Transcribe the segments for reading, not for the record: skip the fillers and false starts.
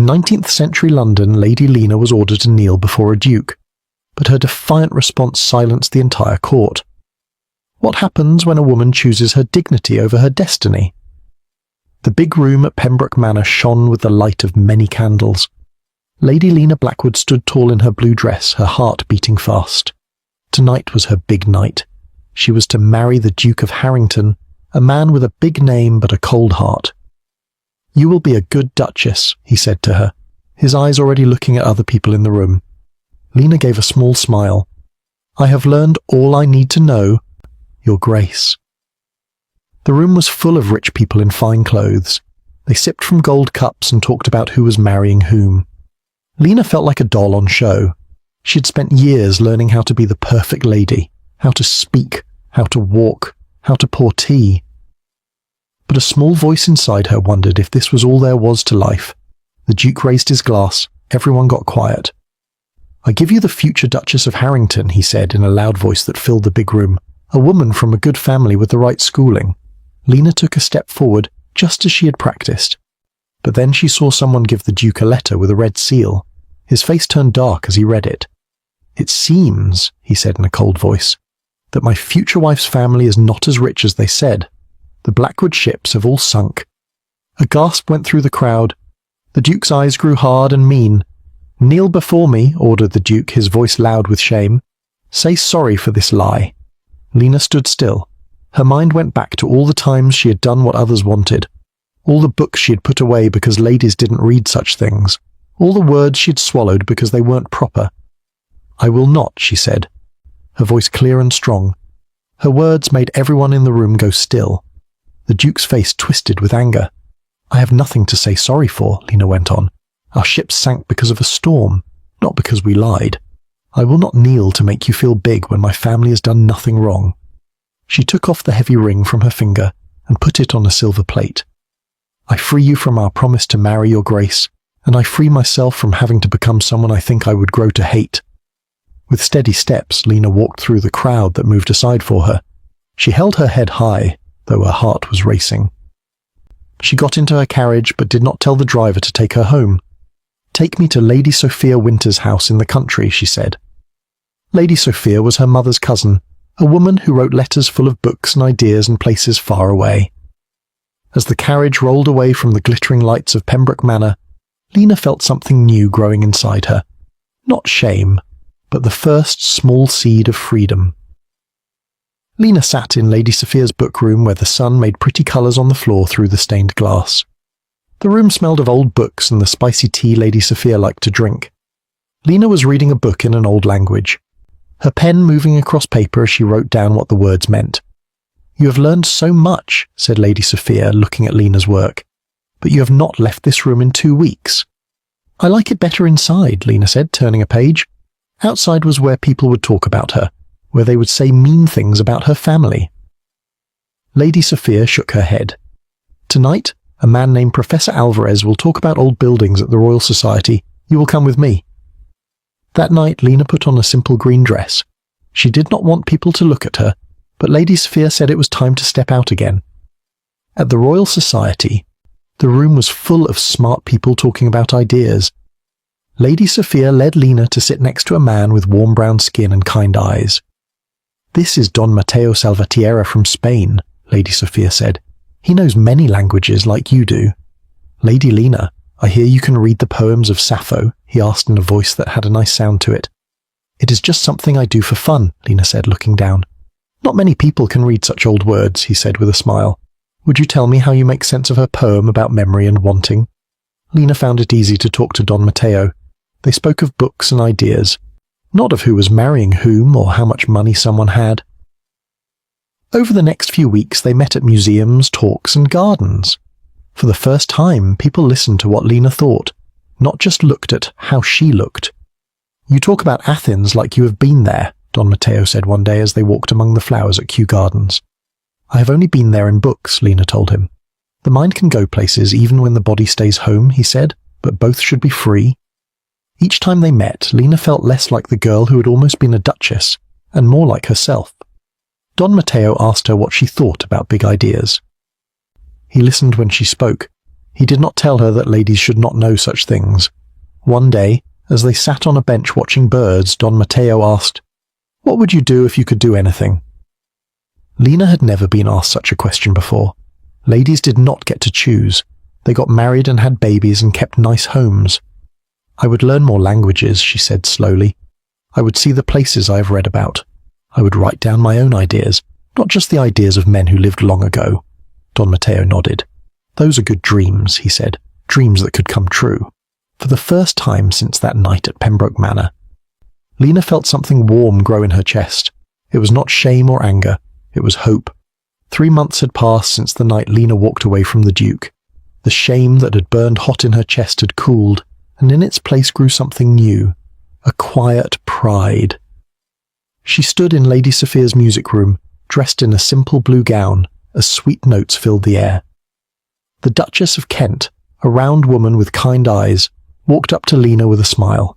19th century London, Lady Lena was ordered to kneel before a duke, but her defiant response silenced the entire court. What happens when a woman chooses her dignity over her destiny? The big room at Pembroke Manor shone with the light of many candles. Lady Lena Blackwood stood tall in her blue dress, her heart beating fast. Tonight was her big night. She was to marry the Duke of Harrington, a man with a big name but a cold heart. "You will be a good duchess," he said to her, his eyes already looking at other people in the room. Lena gave a small smile. "I have learned all I need to know, Your Grace." The room was full of rich people in fine clothes. They sipped from gold cups and talked about who was marrying whom. Lena felt like a doll on show. She had spent years learning how to be the perfect lady, how to speak, how to walk, how to pour tea. But a small voice inside her wondered if this was all there was to life. The Duke raised his glass. Everyone got quiet. "I give you the future Duchess of Harrington," he said in a loud voice that filled the big room. "A woman from a good family with the right schooling." Lena took a step forward, just as she had practiced. But then she saw someone give the Duke a letter with a red seal. His face turned dark as he read it. "It seems," he said in a cold voice, "that my future wife's family is not as rich as they said. The Blackwood ships have all sunk." A gasp went through the crowd. The Duke's eyes grew hard and mean. "Kneel before me," ordered the Duke, his voice loud with shame. "Say sorry for this lie." Lena stood still. Her mind went back to all the times she had done what others wanted, all the books she had put away because ladies didn't read such things, all the words she had swallowed because they weren't proper. "I will not," she said, her voice clear and strong. Her words made everyone in the room go still. The Duke's face twisted with anger. "I have nothing to say sorry for," Lena went on. "Our ship sank because of a storm, not because we lied. I will not kneel to make you feel big when my family has done nothing wrong." She took off the heavy ring from her finger and put it on a silver plate. "I free you from our promise to marry, Your Grace, and I free myself from having to become someone I think I would grow to hate." With steady steps, Lena walked through the crowd that moved aside for her. She held her head high, though her heart was racing. She got into her carriage but did not tell the driver to take her home. "Take me to Lady Sophia Winter's house in the country," she said. Lady Sophia was her mother's cousin, a woman who wrote letters full of books and ideas in places far away. As the carriage rolled away from the glittering lights of Pembroke Manor, Lena felt something new growing inside her. Not shame, but the first small seed of freedom. Lena sat in Lady Sophia's book room where the sun made pretty colours on the floor through the stained glass. The room smelled of old books and the spicy tea Lady Sophia liked to drink. Lena was reading a book in an old language, her pen moving across paper as she wrote down what the words meant. "You have learned so much," said Lady Sophia, looking at Lena's work, "but you have not left this room in 2 weeks." "I like it better inside," Lena said, turning a page. Outside was where people would talk about her, where they would say mean things about her family. Lady Sophia shook her head. "Tonight, a man named Professor Alvarez will talk about old buildings at the Royal Society. You will come with me." That night, Lena put on a simple green dress. She did not want people to look at her, but Lady Sophia said it was time to step out again. At the Royal Society, the room was full of smart people talking about ideas. Lady Sophia led Lena to sit next to a man with warm brown skin and kind eyes. "This is Don Mateo Salvatierra from Spain," Lady Sophia said. "He knows many languages like you do." "Lady Lena, I hear you can read the poems of Sappho," he asked in a voice that had a nice sound to it. "It is just something I do for fun," Lena said, looking down. "Not many people can read such old words," he said with a smile. "Would you tell me how you make sense of her poem about memory and wanting?" Lena found it easy to talk to Don Mateo. They spoke of books and ideas, not of who was marrying whom or how much money someone had. Over the next few weeks they met at museums, talks and gardens. For the first time, people listened to what Lena thought, not just looked at how she looked. "You talk about Athens like you have been there," Don Mateo said one day as they walked among the flowers at Kew Gardens. "I have only been there in books," Lena told him. "The mind can go places even when the body stays home," he said, "but both should be free." Each time they met, Lena felt less like the girl who had almost been a duchess, and more like herself. Don Mateo asked her what she thought about big ideas. He listened when she spoke. He did not tell her that ladies should not know such things. One day, as they sat on a bench watching birds, Don Mateo asked, "What would you do if you could do anything?" Lena had never been asked such a question before. Ladies did not get to choose. They got married and had babies and kept nice homes. "I would learn more languages," she said slowly. "I would see the places I have read about. I would write down my own ideas, not just the ideas of men who lived long ago." Don Mateo nodded. "Those are good dreams," he said, "dreams that could come true." For the first time since that night at Pembroke Manor, Lena felt something warm grow in her chest. It was not shame or anger, it was hope. 3 months had passed since the night Lena walked away from the Duke. The shame that had burned hot in her chest had cooled, and in its place grew something new, a quiet pride. She stood in Lady Sophia's music room, dressed in a simple blue gown, as sweet notes filled the air. The Duchess of Kent, a round woman with kind eyes, walked up to Lena with a smile.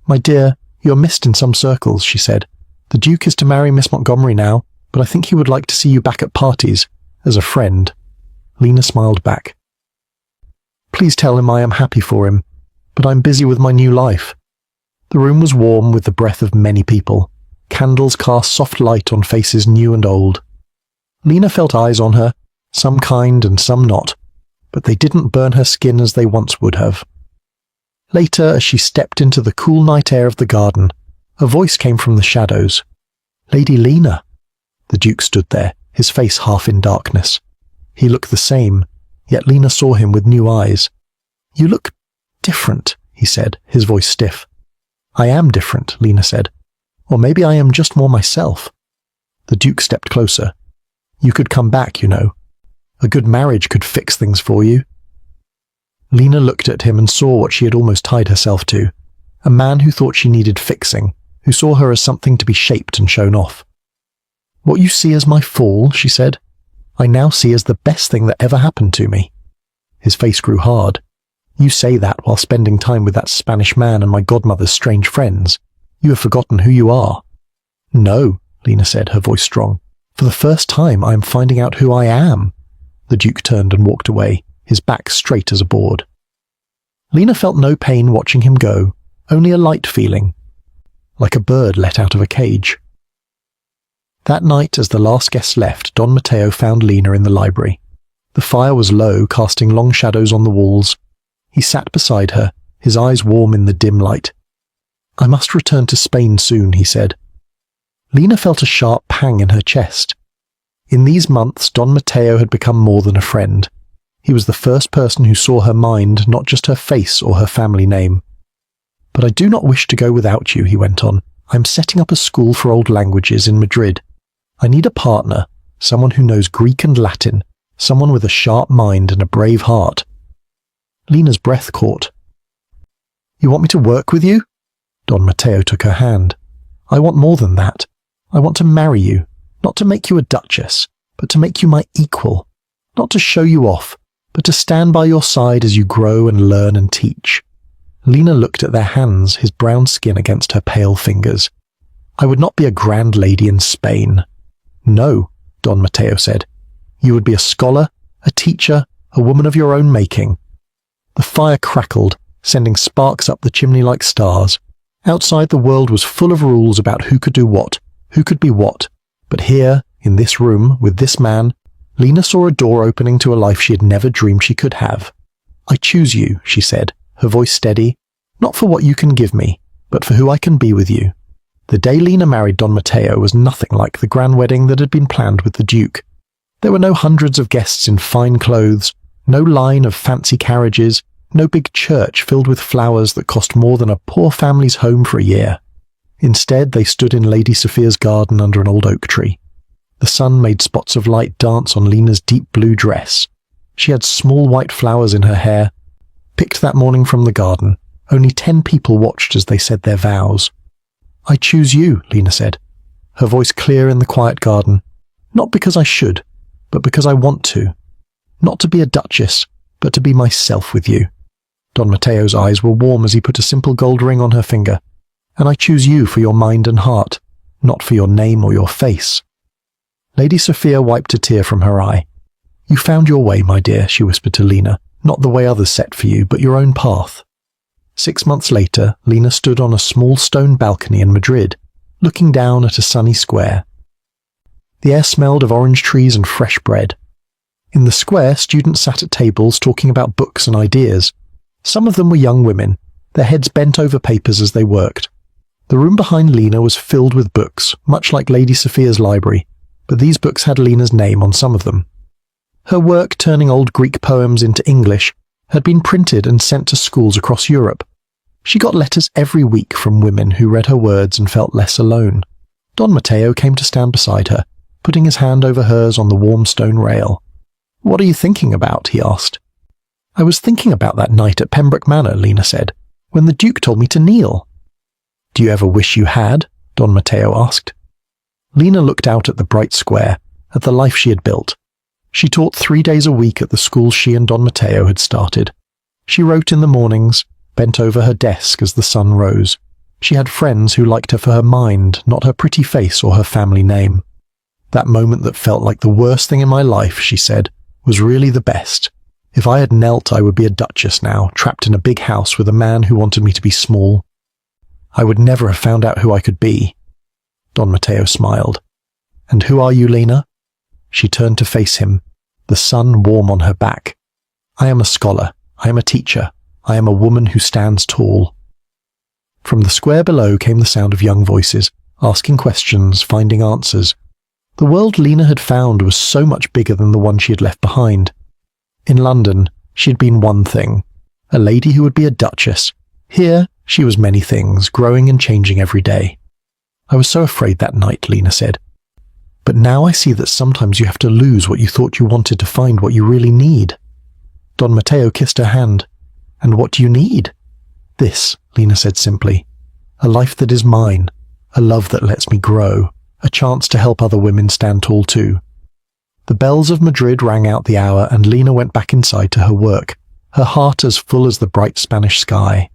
"My dear, you're missed in some circles," she said. "The Duke is to marry Miss Montgomery now, but I think he would like to see you back at parties, as a friend." Lena smiled back. "Please tell him I am happy for him, but I'm busy with my new life." The room was warm with the breath of many people. Candles cast soft light on faces new and old. Lena felt eyes on her, some kind and some not, but they didn't burn her skin as they once would have. Later, as she stepped into the cool night air of the garden, a voice came from the shadows. "Lady Lena." The Duke stood there, his face half in darkness. He looked the same, yet Lena saw him with new eyes. "You look different," he said, his voice stiff. "I am different," Lena said. "Or maybe I am just more myself." The Duke stepped closer. "You could come back, you know. A good marriage could fix things for you." Lena looked at him and saw what she had almost tied herself to. A man who thought she needed fixing, who saw her as something to be shaped and shown off. "What you see as my fall," she said, "I now see as the best thing that ever happened to me." His face grew hard. "You say that while spending time with that Spanish man and my godmother's strange friends. You have forgotten who you are." "No," Lena said, her voice strong. "For the first time I am finding out who I am." The Duke turned and walked away, his back straight as a board. Lena felt no pain watching him go, only a light feeling, like a bird let out of a cage. That night, as the last guest left, Don Mateo found Lena in the library. The fire was low, casting long shadows on the walls. He sat beside her, his eyes warm in the dim light. "I must return to Spain soon," he said. Lena felt a sharp pang in her chest. In these months, Don Mateo had become more than a friend. He was the first person who saw her mind, not just her face or her family name. "But I do not wish to go without you," he went on. "I am setting up a school for old languages in Madrid. I need a partner, someone who knows Greek and Latin, someone with a sharp mind and a brave heart." Lena's breath caught. "You want me to work with you?" Don Mateo took her hand. "I want more than that. I want to marry you, not to make you a duchess, but to make you my equal. Not to show you off, but to stand by your side as you grow and learn and teach." Lena looked at their hands, his brown skin against her pale fingers. "I would not be a grand lady in Spain." "No," Don Mateo said. "You would be a scholar, a teacher, a woman of your own making." The fire crackled, sending sparks up the chimney like stars. Outside, the world was full of rules about who could do what, who could be what. But here, in this room, with this man, Lena saw a door opening to a life she had never dreamed she could have. "I choose you," she said, her voice steady, "not for what you can give me, but for who I can be with you." The day Lena married Don Mateo was nothing like the grand wedding that had been planned with the Duke. There were no hundreds of guests in fine clothes, no line of fancy carriages, no big church filled with flowers that cost more than a poor family's home for a year. Instead, they stood in Lady Sophia's garden under an old oak tree. The sun made spots of light dance on Lena's deep blue dress. She had small white flowers in her hair, picked that morning from the garden. Only 10 people watched as they said their vows. "I choose you," Lena said, her voice clear in the quiet garden. "Not because I should, but because I want to. Not to be a duchess, but to be myself with you." Don Mateo's eyes were warm as he put a simple gold ring on her finger. "And I choose you for your mind and heart, not for your name or your face." Lady Sophia wiped a tear from her eye. "You found your way, my dear," she whispered to Lena. Not the way others set for you, but your own path. 6 months later, Lena stood on a small stone balcony in Madrid, looking down at a sunny square. The air smelled of orange trees and fresh bread. In the square, students sat at tables talking about books and ideas. Some of them were young women, their heads bent over papers as they worked. The room behind Lena was filled with books, much like Lady Sophia's library, but these books had Lena's name on some of them. Her work turning old Greek poems into English had been printed and sent to schools across Europe. She got letters every week from women who read her words and felt less alone. Don Mateo came to stand beside her, putting his hand over hers on the warm stone rail. "What are you thinking about?" he asked. "I was thinking about that night at Pembroke Manor," Lena said, "when the Duke told me to kneel." "Do you ever wish you had?" Don Mateo asked. Lena looked out at the bright square, at the life she had built. She taught 3 days a week at the school she and Don Mateo had started. She wrote in the mornings, bent over her desk as the sun rose. She had friends who liked her for her mind, not her pretty face or her family name. "That moment that felt like the worst thing in my life," she said, "was really the best. If I had knelt, I would be a duchess now, trapped in a big house with a man who wanted me to be small. I would never have found out who I could be." Don Mateo smiled. "And who are you, Lena?" She turned to face him, the sun warm on her back. "I am a scholar. I am a teacher. I am a woman who stands tall." From the square below came the sound of young voices, asking questions, finding answers. The world Lena had found was so much bigger than the one she had left behind. In London, she had been one thing, a lady who would be a duchess. Here, she was many things, growing and changing every day. "I was so afraid that night," Lena said. "But now I see that sometimes you have to lose what you thought you wanted to find what you really need." Don Mateo kissed her hand. "And what do you need?" "This," Lena said simply. "A life that is mine, a love that lets me grow, a chance to help other women stand tall too." The bells of Madrid rang out the hour and Lena went back inside to her work, her heart as full as the bright Spanish sky.